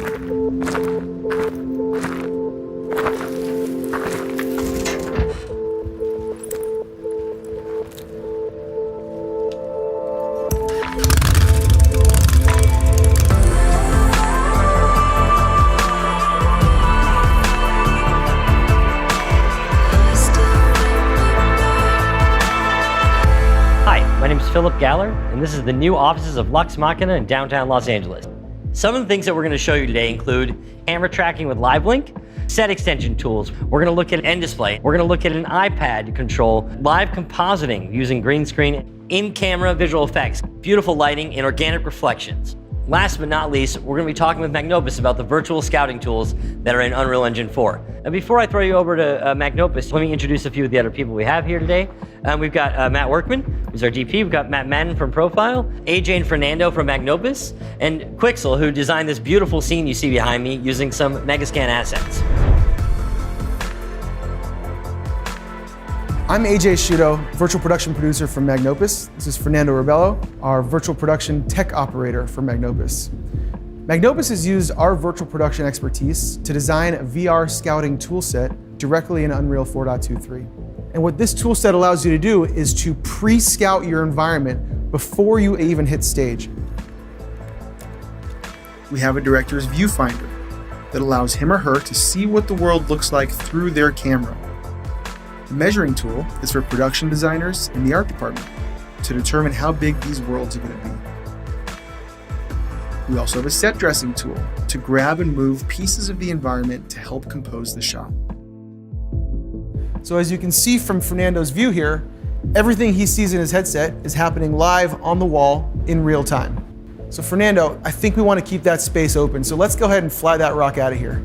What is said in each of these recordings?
My name is Philip Galler, and this is the new offices of Lux Machina in downtown Los Angeles. Some of the things that we're going to show you today include camera tracking with LiveLink, set extension tools. We're going to look at end display. We're going to look at an iPad to control live compositing using green screen, in-camera visual effects, beautiful lighting, and organic reflections. Last but not least, we're going to be talking with Magnopus about the virtual scouting tools that are in Unreal Engine 4. And before I throw you over to Magnopus, let me introduce a few of the other people we have here today. We've got Matt Workman, who's our DP. We've got Matt Madden from Profile, AJ and Fernando from Magnopus, and Quixel, who designed this beautiful scene you see behind me using some Megascan assets. I'm AJ Shudo, virtual production producer from Magnopus. This is Fernando Rebello, our virtual production tech operator for Magnopus. Magnopus has used our virtual production expertise to design a VR scouting toolset directly in Unreal 4.23. And what this toolset allows you to do is to pre-scout your environment before you even hit stage. We have a director's viewfinder that allows him or her to see what the world looks like through their camera. The measuring tool is for production designers in the art department to determine how big these worlds are going to be. We also have a set dressing tool to grab and move pieces of the environment to help compose the shot. So as you can see from Fernando's view here, everything he sees in his headset is happening live on the wall in real time. So Fernando, I think we want to keep that space open, so let's go ahead and fly that rock out of here.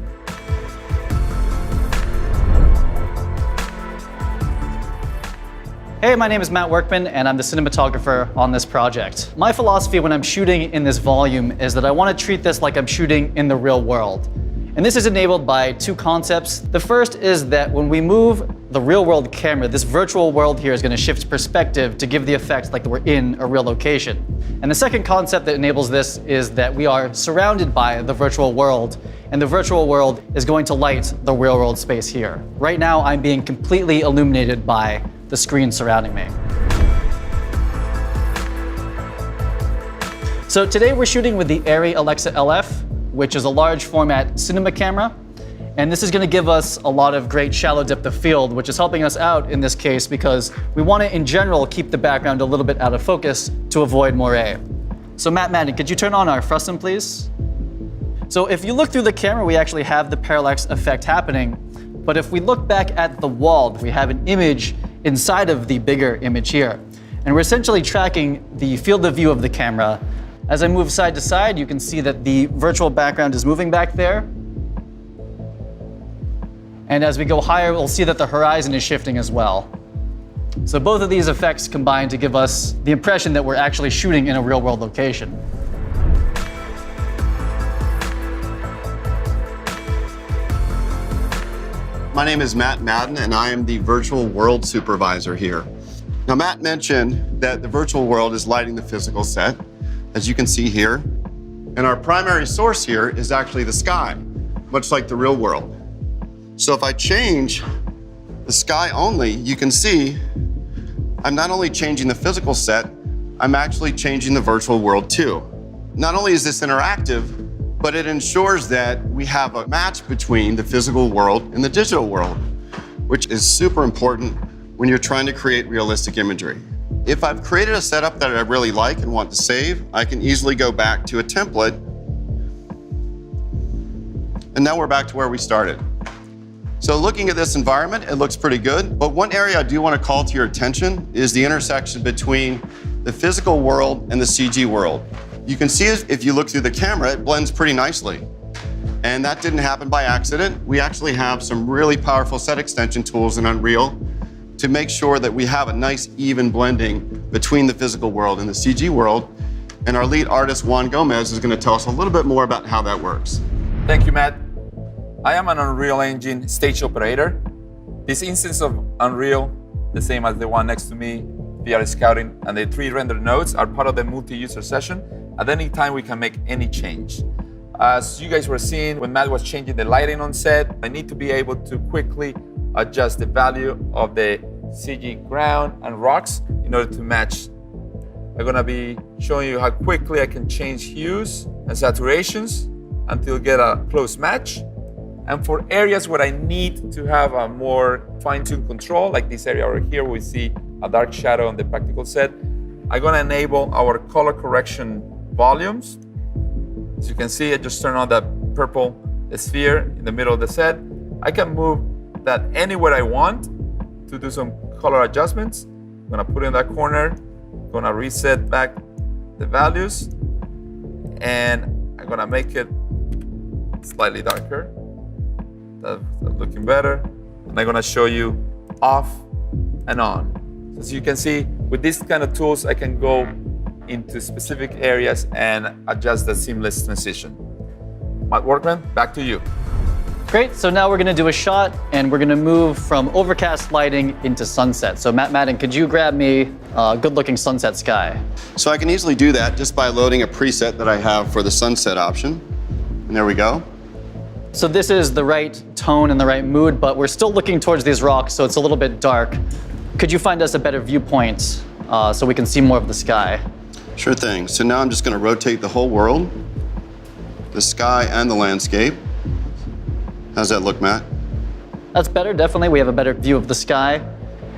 Hey, my name is Matt Workman, and I'm the cinematographer on this project. My philosophy when I'm shooting in this volume is that I want to treat this like I'm shooting in the real world. And this is enabled by two concepts. The first is that when we move the real world camera, this virtual world here is going to shift perspective to give the effect like we're in a real location. And the second concept that enables this is that we are surrounded by the virtual world, and the virtual world is going to light the real world space here. Right now, I'm being completely illuminated by the screen surrounding me. So today we're shooting with the Arri Alexa LF, which is a large format cinema camera. And this is going to give us a lot of great shallow depth of field, which is helping us out in this case because we want to, in general, keep the background a little bit out of focus to avoid moire. So Matt Madden, could you turn on our frustum, please? So if you look through the camera, we actually have the parallax effect happening. But if we look back at the wall, we have an image inside of the bigger image here. And we're essentially tracking the field of view of the camera. As I move side to side, you can see that the virtual background is moving back there. And as we go higher, we'll see that the horizon is shifting as well. So both of these effects combine to give us the impression that we're actually shooting in a real-world location. My name is Matt Madden, and I am the virtual world supervisor here. Now, Matt mentioned that the virtual world is lighting the physical set, as you can see here. And our primary source here is actually the sky, much like the real world. So if I change the sky only, you can see I'm not only changing the physical set, I'm actually changing the virtual world too. Not only is this interactive, but it ensures that we have a match between the physical world and the digital world, which is super important when you're trying to create realistic imagery. If I've created a setup that I really like and want to save, I can easily go back to a template. And now we're back to where we started. So looking at this environment, it looks pretty good. But one area I do want to call to your attention is the intersection between the physical world and the CG world. You can see if you look through the camera, it blends pretty nicely. And that didn't happen by accident. We actually have some really powerful set extension tools in Unreal to make sure that we have a nice even blending between the physical world and the CG world. And our lead artist, Juan Gomez, is going to tell us a little bit more about how that works. Thank you, Matt. I am an Unreal Engine stage operator. This instance of Unreal, the same as the one next to me, VR Scouting, and the 3 render nodes are part of the multi-user session. At any time, we can make any change. As you guys were seeing when Matt was changing the lighting on set, I need to be able to quickly adjust the value of the CG ground and rocks in order to match. I'm gonna be showing you how quickly I can change hues and saturations until get a close match. And for areas where I need to have a more fine-tuned control, like this area over here, we see a dark shadow on the practical set, I'm gonna enable our color correction volumes. As you can see, I just turned on that purple sphere in the middle of the set. I can move that anywhere I want to do some color adjustments. I'm gonna put it in that corner, gonna reset back the values, and I'm gonna make it slightly darker. That's looking better. And I'm gonna show you off and on. As you can see, with these kind of tools, I can go into specific areas and adjust the seamless transition. Matt Workman, back to you. Great, so now we're gonna do a shot and we're gonna move from overcast lighting into sunset. So Matt Madden, could you grab me a good looking sunset sky? So I can easily do that just by loading a preset that I have for the sunset option. And there we go. So this is the right tone and the right mood, but we're still looking towards these rocks, so it's a little bit dark. Could you find us a better viewpoint so we can see more of the sky? Sure thing. So now I'm just going to rotate the whole world, the sky and the landscape. How's that look, Matt? That's better, definitely. We have a better view of the sky.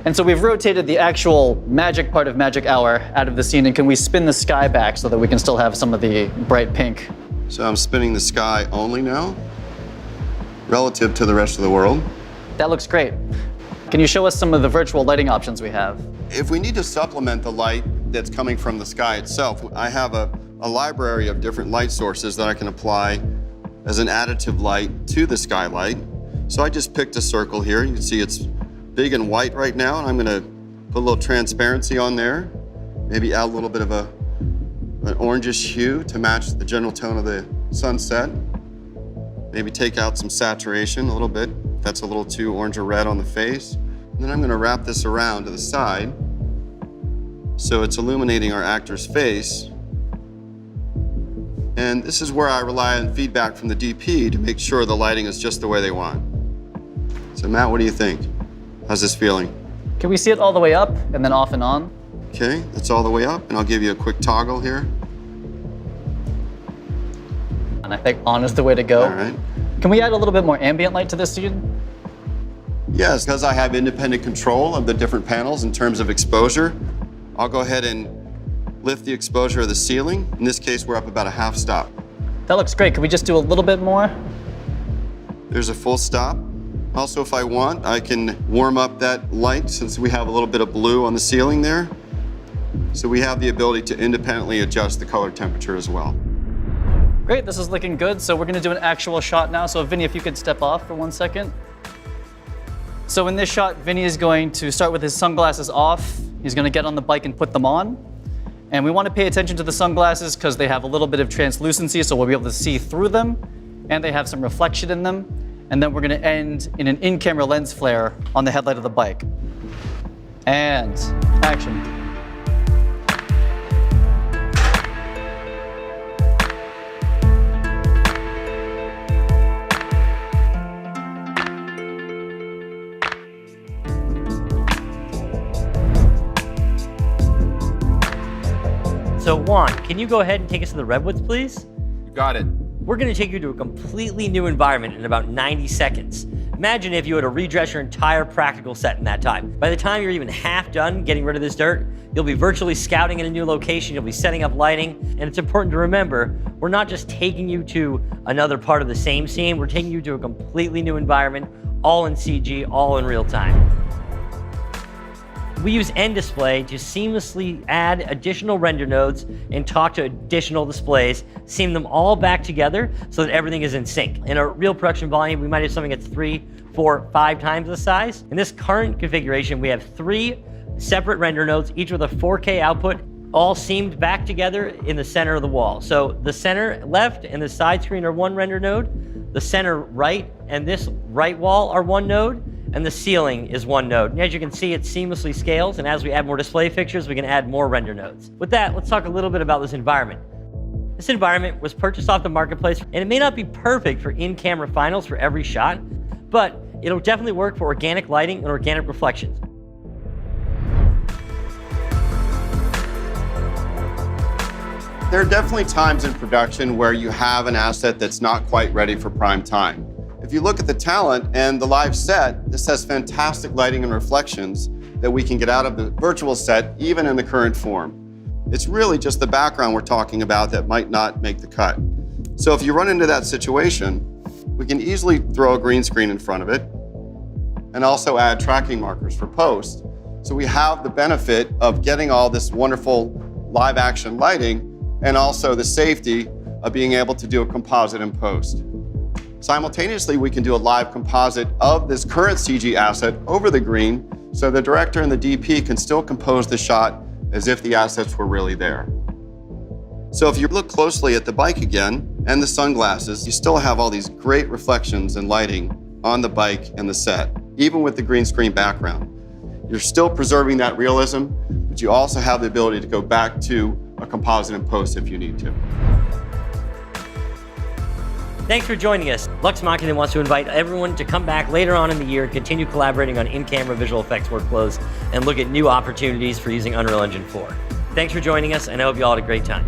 And so we've rotated the actual magic part of Magic Hour out of the scene, and can we spin the sky back so that we can still have some of the bright pink? So I'm spinning the sky only now, relative to the rest of the world. That looks great. Can you show us some of the virtual lighting options we have? If we need to supplement the light that's coming from the sky itself, I have a library of different light sources that I can apply as an additive light to the skylight. So I just picked a circle here. You can see it's big and white right now, and I'm gonna put a little transparency on there, maybe add a little bit of an orangish hue to match the general tone of the sunset. Maybe take out some saturation a little bit, if that's a little too orange or red on the face. And then I'm gonna wrap this around to the side so it's illuminating our actor's face. And this is where I rely on feedback from the DP to make sure the lighting is just the way they want. So Matt, what do you think? How's this feeling? Can we see it all the way up and then off and on? Okay, that's all the way up, and I'll give you a quick toggle here. And I think on is the way to go. All right. Can we add a little bit more ambient light to this scene? Yes, because I have independent control of the different panels in terms of exposure, I'll go ahead and lift the exposure of the ceiling. In this case, we're up about a half stop. That looks great. Can we just do a little bit more? There's a full stop. Also, if I want, I can warm up that light since we have a little bit of blue on the ceiling there. So we have the ability to independently adjust the color temperature as well. Great, this is looking good. So we're gonna do an actual shot now. So Vinny, if you could step off for 1 second. So in this shot, Vinny is going to start with his sunglasses off. He's gonna get on the bike and put them on. And we wanna pay attention to the sunglasses because they have a little bit of translucency, so we'll be able to see through them, and they have some reflection in them. And then we're gonna end in an in-camera lens flare on the headlight of the bike. And action. So Juan, can you go ahead and take us to the Redwoods, please? You got it. We're gonna take you to a completely new environment in about 90 seconds. Imagine if you had to redress your entire practical set in that time. By the time you're even half done getting rid of this dirt, you'll be virtually scouting in a new location, you'll be setting up lighting, and it's important to remember, we're not just taking you to another part of the same scene, we're taking you to a completely new environment, all in CG, all in real time. We use End Display to seamlessly add additional render nodes and talk to additional displays, seam them all back together so that everything is in sync. In a real production volume, we might have something that's 3, 4, 5 times the size. In this current configuration, we have 3 separate render nodes, each with a 4K output, all seamed back together in the center of the wall. So the center left and the side screen are one render node, the center right and this right wall are one node, and the ceiling is one node. And as you can see, it seamlessly scales, and as we add more display fixtures, we can add more render nodes. With that, let's talk a little bit about this environment. This environment was purchased off the marketplace, and it may not be perfect for in-camera finals for every shot, but it'll definitely work for organic lighting and organic reflections. There are definitely times in production where you have an asset that's not quite ready for prime time. If you look at the talent and the live set, this has fantastic lighting and reflections that we can get out of the virtual set, even in the current form. It's really just the background we're talking about that might not make the cut. So if you run into that situation, we can easily throw a green screen in front of it and also add tracking markers for post. So we have the benefit of getting all this wonderful live action lighting and also the safety of being able to do a composite in post. Simultaneously, we can do a live composite of this current CG asset over the green, so the director and the DP can still compose the shot as if the assets were really there. So if you look closely at the bike again and the sunglasses, you still have all these great reflections and lighting on the bike and the set, even with the green screen background. You're still preserving that realism, but you also have the ability to go back to a composite in post if you need to. Thanks for joining us. Lux Machina wants to invite everyone to come back later on in the year, continue collaborating on in-camera visual effects workflows, and look at new opportunities for using Unreal Engine 4. Thanks for joining us, and I hope you all had a great time.